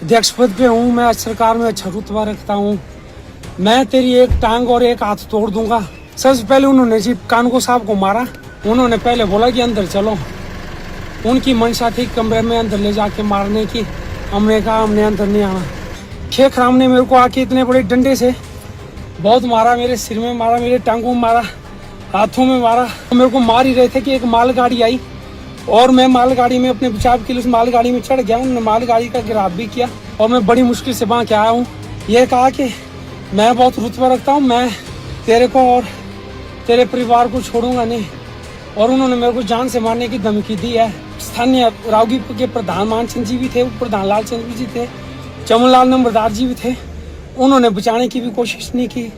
अध्यक्ष पद पे हूँ मैं, सरकार में अच्छा रुतबा रखता हूँ। मैं तेरी एक टांग और एक हाथ तोड़ दूंगा। सबसे पहले उन्होंने जी कानगो साहब को मारा। उन्होंने पहले बोला कि अंदर चलो, उनकी मंशा थी कमरे में अंदर ले जाके मारने की। हमने कहा हमने अंदर नहीं आना। खेखराम ने मेरे को आके इतने बड़े डंडे से बहुत मारा, मेरे सिर में मारा, मेरे टांगों में मारा, हाथों में मारा। मेरे को मार ही रहे थे कि एक मालगाड़ी आई और मैं मालगाड़ी में अपने बचाव के लिए उस मालगाड़ी में चढ़ गया। उन्होंने मालगाड़ी का गिराव भी किया और मैं बड़ी मुश्किल से वहाँ के आया हूँ। ये कहा कि मैं बहुत रुतबा रखता हूँ, मैं तेरे को और तेरे परिवार को छोड़ूंगा नहीं। और उन्होंने मेरे को जान से मारने की धमकी दी है। स्थानीय रावगी के प्रधान मानचंद जी भी थे, प्रधान लालचंद जी थे, चमनलाल नंबरदार जी भी थे। उन्होंने बचाने की भी कोशिश नहीं की।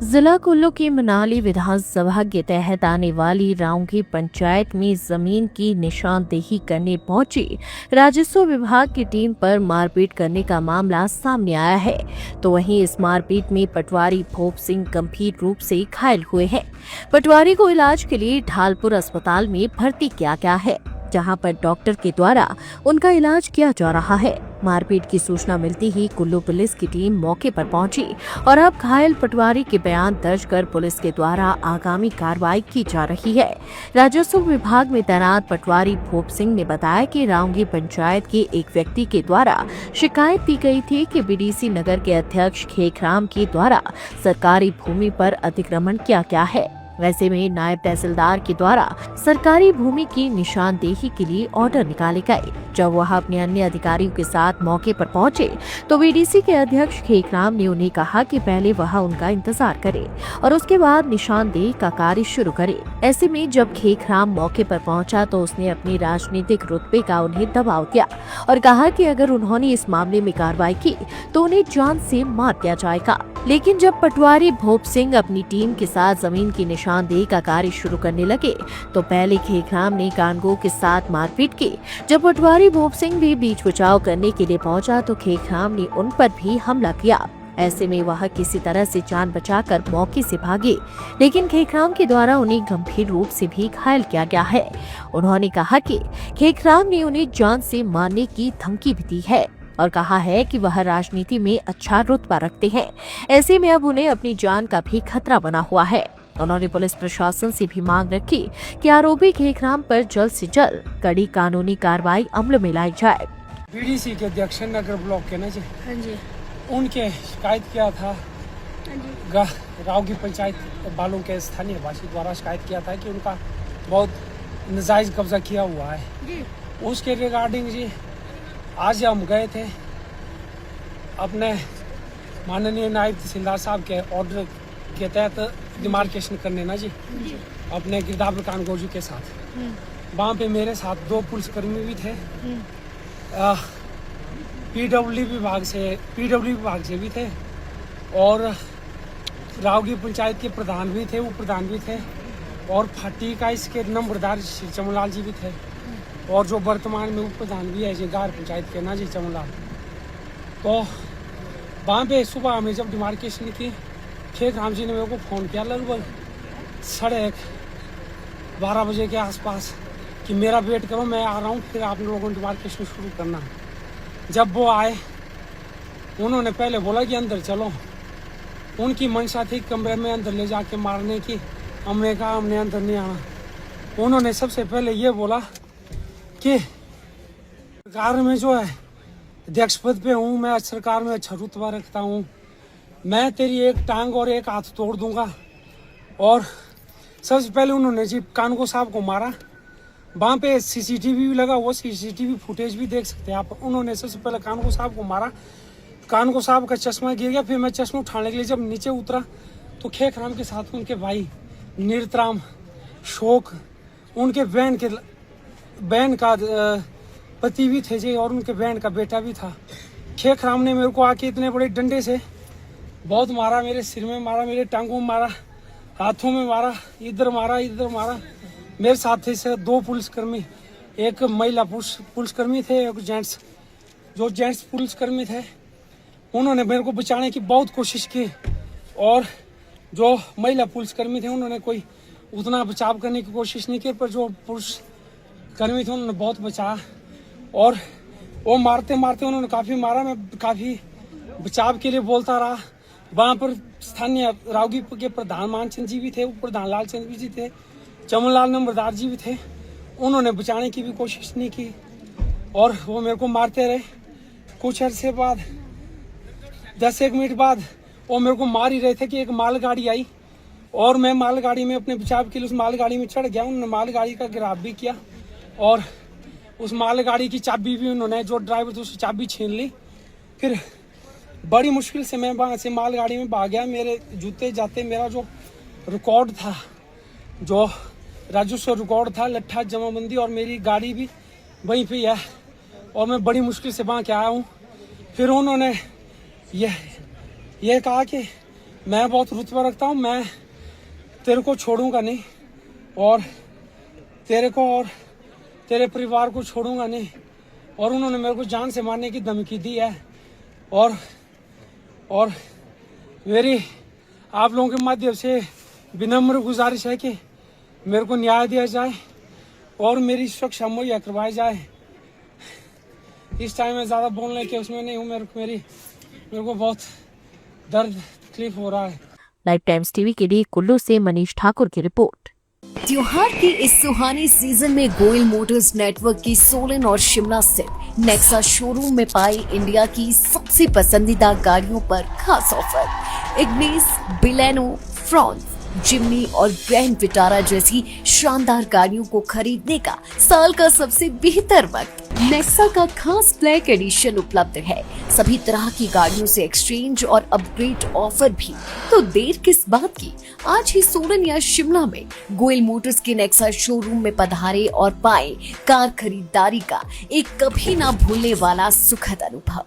जिला कुल्लू की मनाली विधानसभा के तहत आने वाली राऊंगी पंचायत में जमीन की निशानदेही करने पहुंची राजस्व विभाग की टीम पर मारपीट करने का मामला सामने आया है। तो वहीं इस मारपीट में पटवारी भोप सिंह गंभीर रूप से घायल हुए हैं। पटवारी को इलाज के लिए ढालपुर अस्पताल में भर्ती किया गया है, जहां पर डॉक्टर के द्वारा उनका इलाज किया जा रहा है। मारपीट की सूचना मिलती ही कुल्लू पुलिस की टीम मौके पर पहुंची और अब घायल पटवारी के बयान दर्ज कर पुलिस के द्वारा आगामी कार्रवाई की जा रही है। राजस्व विभाग में तैनात पटवारी भोप सिंह ने बताया कि राऊंगी पंचायत के एक व्यक्ति के द्वारा शिकायत दी गई थी कि बीडीसी नगर के अध्यक्ष खेखराम के द्वारा सरकारी भूमि पर अतिक्रमण किया गया है। वैसे में नायब तहसीलदार के द्वारा सरकारी भूमि की निशानदेही के लिए ऑर्डर निकाले गए। जब वह अपने अन्य अधिकारियों के साथ मौके पर पहुंचे तो बीडीसी के अध्यक्ष खेखराम ने उन्हें कहा कि पहले वह उनका इंतजार करे और उसके बाद निशानदेही का कार्य शुरू करे। ऐसे में जब खेखराम मौके पर पहुंचा तो उसने अपने राजनीतिक रुतबे का उन्हें दबाव दिया और कहा कि अगर उन्होंने इस मामले में कार्रवाई की तो उन्हें जान से मार दिया जाएगा। लेकिन जब पटवारी भोप सिंह अपनी टीम के साथ जमीन की निशानदेही का कार्य शुरू करने लगे तो पहले खेखराम ने कानगो के साथ मारपीट की। जब पटवारी भोप सिंह भी बीच बचाव करने के लिए पहुंचा तो खेखराम ने उन पर भी हमला किया। ऐसे में वह किसी तरह से जान बचाकर मौके से भागे, लेकिन खेखराम के द्वारा उन्हें गंभीर रूप से भी घायल किया गया है। उन्होंने कहा कि खेखराम ने उन्हें जान से मारने की धमकी भी दी है और कहा है कि वह राजनीति में अच्छा रुतबा रखते हैं। ऐसे में अब उन्हें अपनी जान का भी खतरा बना हुआ है। उन्होंने पुलिस प्रशासन से भी मांग रखी कि आरोपी खेखराम पर जल्द से जल्द कड़ी कानूनी कार्रवाई अमल में लाई जाए। बीडीसी के अध्यक्ष नगर ब्लॉक के ना जी, हाँ जी, उनके शिकायत किया था। हाँ जी, रावगी पंचायत वालों के स्थानीय वासी द्वारा शिकायत किया था कि उनका बहुत नाजायज कब्जा किया हुआ है जी। उसके रिगार्डिंग जी आज हम गए थे अपने माननीय नायब तहसीलदार साहब के ऑर्डर के तहत डिमार्केशन करने ना जी, अपने गिरदावर कानगो जी के साथ। वहाँ पे मेरे साथ 2 पुलिसकर्मी भी थे, पीडब्ल्यू विभाग से भी थे और रावगी पंचायत के प्रधान भी थे, उप प्रधान भी थे और फाटी का इसके नंबरदार श्री चमनलाल जी भी थे और जो वर्तमान में उप प्रधान भी है जी गार पंचायत के ना जी चमनलाल। तो वहाँ पे सुबह हमें जब डिमार्केशन की, खेखराम जी ने मेरे को फ़ोन किया लगभग 11:30 बजे के आसपास कि मेरा वेट करो, मैं आ रहा हूँ, फिर आप लोगों ने डिमार्केशन शुरू करना। जब वो आए उन्होंने पहले बोला कि अंदर चलो, उनकी मंशा थी कमरे में अंदर ले जाके मारने की। हमने कहा हमने अंदर नहीं आना। उन्होंने सबसे पहले ये बोला कि सरकार में जो है अध्यक्ष पद पे हूँ मैं, सरकार में अच्छा रुतबा रखता हूँ, मैं तेरी एक टांग और एक हाथ तोड़ दूंगा। और सबसे पहले उन्होंने जी कानगो साहब को मारा। वहाँ पे सीसीटीवी भी लगा, वो सीसीटीवी फुटेज भी देख सकते हैं आप। उन्होंने सबसे पहले कानगो साहब को मारा, कानगो साहब का चश्मा गिर गया। फिर मैं चश्मा उठाने के लिए जब नीचे उतरा तो खेखराम के साथ उनके भाई निरतराम, शोक, उनके बहन का पति भी थे जी और उनके बहन का बेटा भी था। खेखराम ने मेरे को आके इतने बड़े डंडे से बहुत मारा, मेरे सिर में मारा, मेरे टांगों में मारा, हाथों में मारा, इधर मारा। मेरे साथ थे 2 पुलिसकर्मी, एक महिला पुलिसकर्मी थे, एक जेंट्स पुलिसकर्मी थे। उन्होंने मेरे को बचाने की बहुत कोशिश की और जो महिला पुलिसकर्मी थे उन्होंने कोई उतना बचाव करने की कोशिश नहीं की, पर जो पुलिसकर्मी थे उन्होंने बहुत बचाया। और वो मारते मारते उन्होंने काफी मारा, मैं काफी बचाव के लिए बोलता रहा। वहां पर स्थानीय रावगी के प्रधान मानचंद जी भी थे, प्रधान लालचंद जी थे, चमनलाल नंबरदार जी भी थे। उन्होंने बचाने की भी कोशिश नहीं की और वो मेरे को मारते रहे। कुछ अरसे बाद 10-1 मिनट बाद वो मेरे को मार ही रहे थे कि एक मालगाड़ी आई और मैं मालगाड़ी में अपने बचाव के लिए उस मालगाड़ी में चढ़ गया। उन्होंने मालगाड़ी का गिराव भी किया और उस मालगाड़ी की चाबी भी उन्होंने, जो ड्राइवर था, उसकी चाबी छीन ली। फिर बड़ी मुश्किल से मैं वहाँ से मालगाड़ी में भाग गया। मेरे जूते जाते मेरा जो रिकॉर्ड था, जो राजस्व रिकॉर्ड था, लट्ठा जमाबंदी और मेरी गाड़ी भी वहीं पे है और मैं बड़ी मुश्किल से वहाँ के आया हूँ। फिर उन्होंने यह कहा कि मैं बहुत रुतबा रखता हूँ, मैं तेरे को छोड़ूंगा नहीं और तेरे को और तेरे परिवार को छोड़ूंगा नहीं। और उन्होंने मेरे को जान से मारने की धमकी दी है और मेरी आप लोगों के माध्यम से विनम्र गुजारिश है कि मेरे को न्याय दिया जाए और मेरी सुरक्षा मुहैया करवाई जाए। इस टाइम में ज़्यादा बोलने के उसमें नहीं हूँ। मेरे को बहुत दर्द तकलीफ हो रहा है। लाइव टाइम्स टीवी के लिए कुल्लू से मनीष ठाकुर की रिपोर्ट। त्योहार के इस सुहाने सीजन में गोयल मोटर्स नेटवर्क की सोलन और शिमला स्थित नेक्सा शोरूम में पाई इंडिया की सबसे पसंदीदा गाड़ियों पर खास ऑफर। इग्निस, बिलेनो, फ्रॉन्स, जिम्नी और ग्रैंड विटारा जैसी शानदार गाड़ियों को खरीदने का साल का सबसे बेहतर वक्त। नेक्सा का खास ब्लैक एडिशन उपलब्ध है। सभी तरह की गाड़ियों से एक्सचेंज और अपग्रेड ऑफर भी। तो देर किस बात की, आज ही सोलन या शिमला में गोयल मोटर्स के नेक्सा शोरूम में पधारे और पाए कार खरीदारी का एक कभी ना भूलने वाला सुखद अनुभव।